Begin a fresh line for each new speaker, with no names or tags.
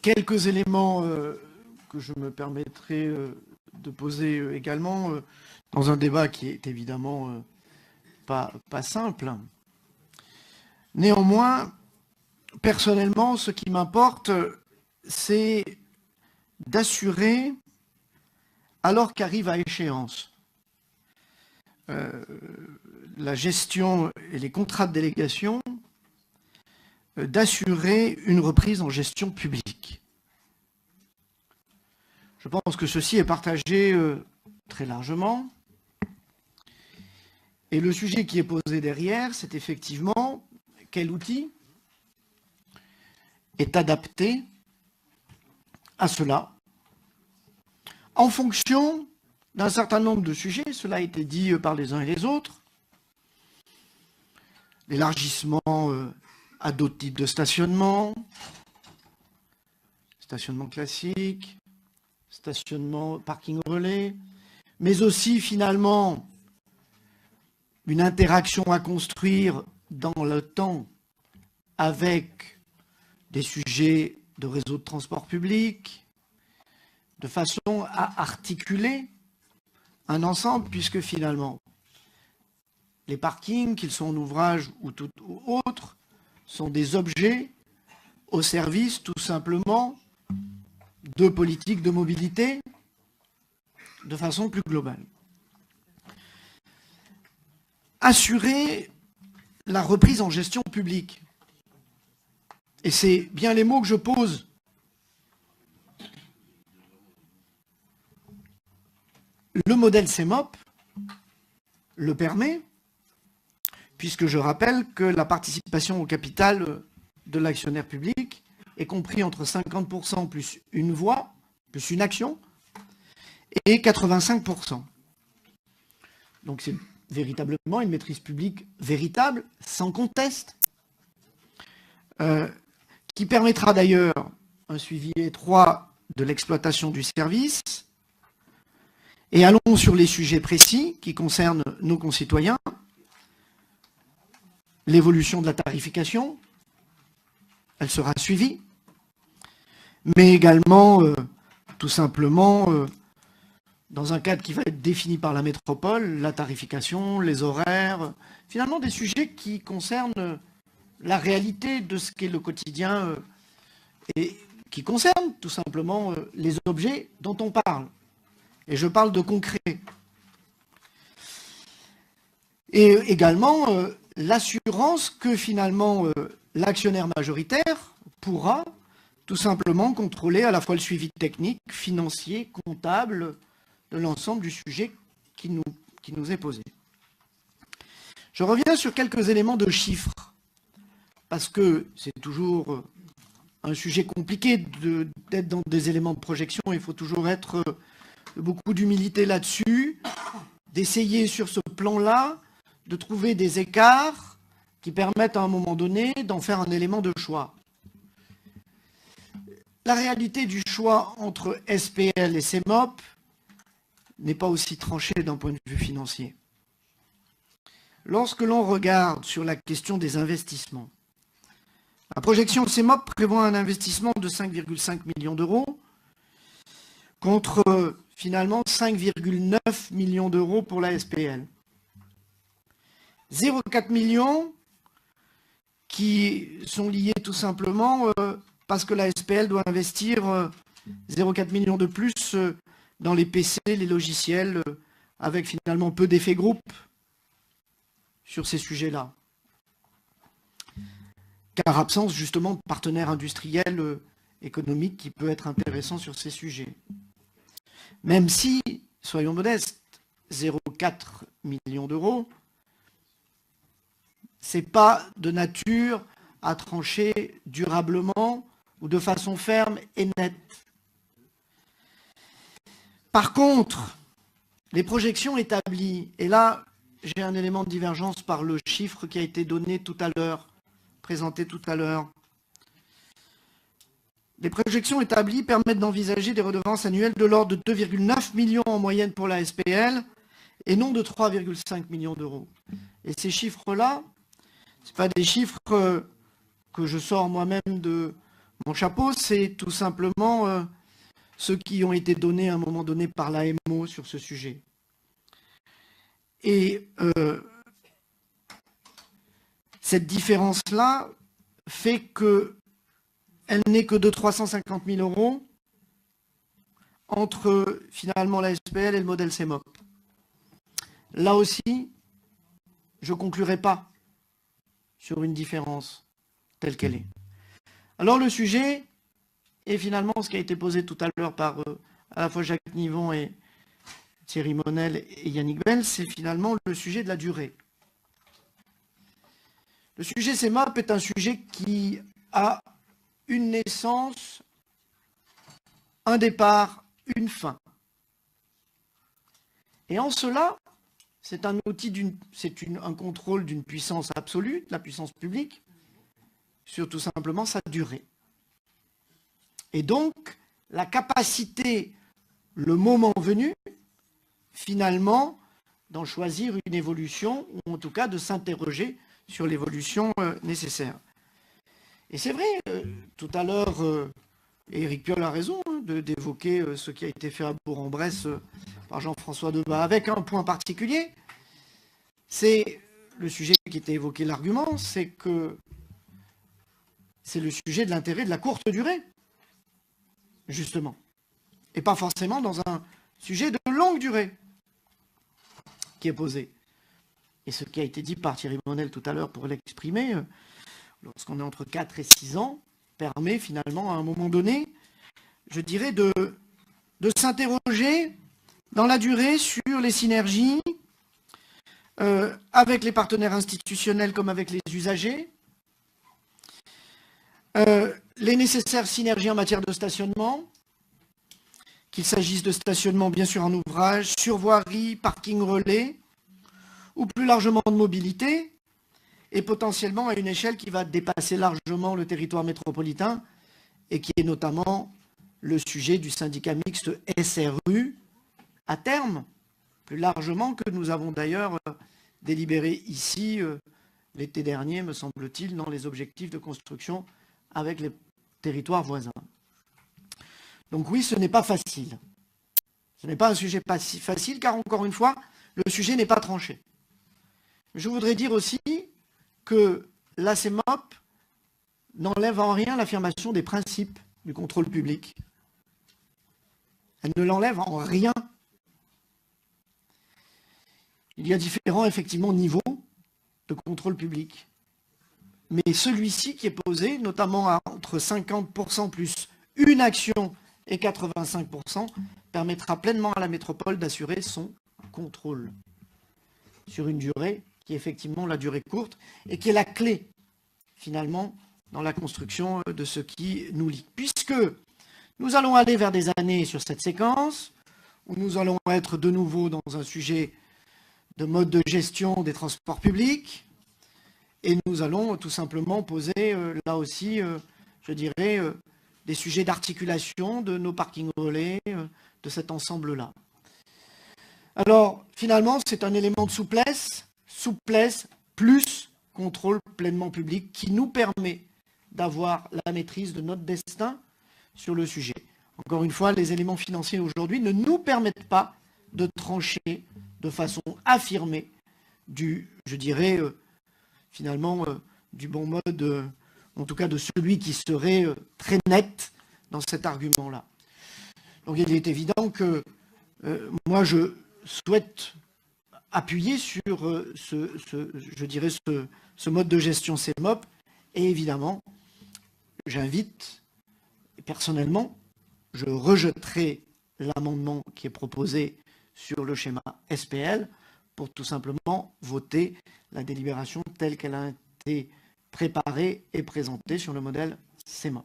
Quelques éléments que je me permettrai de poser également dans un débat qui est évidemment pas simple. Néanmoins, personnellement, ce qui m'importe, c'est d'assurer, alors qu'arrive à échéance la gestion et les contrats de délégation, d'assurer une reprise en gestion publique. Je pense que ceci est partagé très largement. Et le sujet qui est posé derrière, c'est effectivement quel outil est adapté à cela, en fonction d'un certain nombre de sujets, cela a été dit par les uns et les autres, l'élargissement à d'autres types de stationnement, stationnement classique, stationnement parking relais, mais aussi finalement une interaction à construire dans le temps avec des sujets de réseau de transport public, de façon à articuler un ensemble, puisque finalement, les parkings, qu'ils soient en ouvrage ou tout autre, sont des objets au service tout simplement de politiques de mobilité de façon plus globale. Assurer la reprise en gestion publique. Et c'est bien les mots que je pose. Le modèle CEMOP le permet, puisque je rappelle que la participation au capital de l'actionnaire public est compris entre 50% plus une voix, plus une action, et 85%. Donc c'est véritablement une maîtrise publique véritable, sans conteste, qui permettra d'ailleurs un suivi étroit de l'exploitation du service. Et allons sur les sujets précis qui concernent nos concitoyens. L'évolution de la tarification, elle sera suivie, mais également, tout simplement, dans un cadre qui va être défini par la métropole, la tarification, les horaires, finalement des sujets qui concernent la réalité de ce qu'est le quotidien et qui concernent tout simplement les objets dont on parle. Et je parle de concret. Et également l'assurance que finalement l'actionnaire majoritaire pourra tout simplement contrôler à la fois le suivi technique, financier, comptable de l'ensemble du sujet qui nous est posé. Je reviens sur quelques éléments de chiffres, parce que c'est toujours un sujet compliqué d'être dans des éléments de projection. Il faut toujours être beaucoup d'humilité là-dessus, d'essayer sur ce plan-là de trouver des écarts qui permettent à un moment donné d'en faire un élément de choix. La réalité du choix entre SPL et CEMOP n'est pas aussi tranchée d'un point de vue financier. Lorsque l'on regarde sur la question des investissements, la projection CEMOP prévoit un investissement de 5,5 millions d'euros contre finalement 5,9 millions d'euros pour la SPL. 0,4 millions qui sont liés tout simplement parce que la SPL doit investir 0,4 millions de plus dans les PC, les logiciels, avec finalement peu d'effets groupes sur ces sujets-là. Car absence justement de partenaires industriels économiques qui peut être intéressant sur ces sujets. Même si, soyons modestes, 0,4 millions d'euros, ce n'est pas de nature à trancher durablement ou de façon ferme et nette. Par contre, les projections établies, et là j'ai un élément de divergence par le chiffre qui a été donné tout à l'heure, présenté tout à l'heure. Les projections établies permettent d'envisager des redevances annuelles de l'ordre de 2,9 millions en moyenne pour la SPL et non de 3,5 millions d'euros. Et ces chiffres-là, ce ne sont pas des chiffres que je sors moi-même de Mon chapeau, c'est tout simplement ceux qui ont été donnés à un moment donné par l'AMO sur ce sujet. Et cette différence-là fait qu'elle n'est que de 350 000 € entre finalement la SPL et le modèle CEMOP. Là aussi, je ne conclurai pas sur une différence telle qu'elle est. Alors le sujet, et finalement ce qui a été posé tout à l'heure par à la fois Jacques Nivon et Thierry Monel et Yannick Bell, c'est finalement le sujet de la durée. Le sujet CEMOP est un sujet qui a une naissance, un départ, une fin. Et en cela, c'est un outil, un contrôle d'une puissance absolue, de la puissance publique, sur tout simplement sa durée. Et donc, la capacité, le moment venu, finalement, d'en choisir une évolution, ou en tout cas de s'interroger sur l'évolution nécessaire. Et c'est vrai, tout à l'heure, Éric Piolle a raison d'évoquer ce qui a été fait à Bourg-en-Bresse par Jean-François Debat, avec un point particulier, c'est le sujet qui était évoqué, l'argument, c'est que c'est le sujet de l'intérêt de la courte durée, justement, et pas forcément dans un sujet de longue durée qui est posé. Et ce qui a été dit par Thierry Monel tout à l'heure pour l'exprimer, lorsqu'on est entre 4 et 6 ans, permet finalement à un moment donné, je dirais, de s'interroger dans la durée sur les synergies avec les partenaires institutionnels comme avec les usagers, les nécessaires synergies en matière de stationnement, qu'il s'agisse de stationnement bien sûr en ouvrage, sur voirie, parking relais, ou plus largement de mobilité, et potentiellement à une échelle qui va dépasser largement le territoire métropolitain, et qui est notamment le sujet du syndicat mixte SRU, à terme, plus largement, que nous avons d'ailleurs délibéré ici l'été dernier, me semble-t-il, dans les objectifs de construction avec les territoires voisins. Donc oui, ce n'est pas facile. Ce n'est pas un sujet pas si facile, car encore une fois, le sujet n'est pas tranché. Je voudrais dire aussi que la CEMOP n'enlève en rien l'affirmation des principes du contrôle public. Elle ne l'enlève en rien. Il y a différents, effectivement, niveaux de contrôle public. Mais celui-ci qui est posé, notamment à entre 50% plus une action et 85%, permettra pleinement à la métropole d'assurer son contrôle sur une durée qui est effectivement la durée courte et qui est la clé, finalement, dans la construction de ce qui nous lie. Puisque nous allons aller vers des années sur cette séquence, où nous allons être de nouveau dans un sujet de mode de gestion des transports publics, et nous allons tout simplement poser, là aussi, je dirais, des sujets d'articulation de nos parkings relais, de cet ensemble-là. Alors, finalement, c'est un élément de souplesse plus contrôle pleinement public qui nous permet d'avoir la maîtrise de notre destin sur le sujet. Encore une fois, les éléments financiers aujourd'hui ne nous permettent pas de trancher de façon affirmée je dirais, finalement, du bon mode, en tout cas de celui qui serait très net dans cet argument-là. Donc il est évident que moi je souhaite appuyer sur je dirais ce mode de gestion CEMOP, et évidemment, j'invite, personnellement, je rejetterai l'amendement qui est proposé sur le schéma SPL pour tout simplement voter la délibération telle qu'elle a été préparée et présentée sur le modèle CEMOP.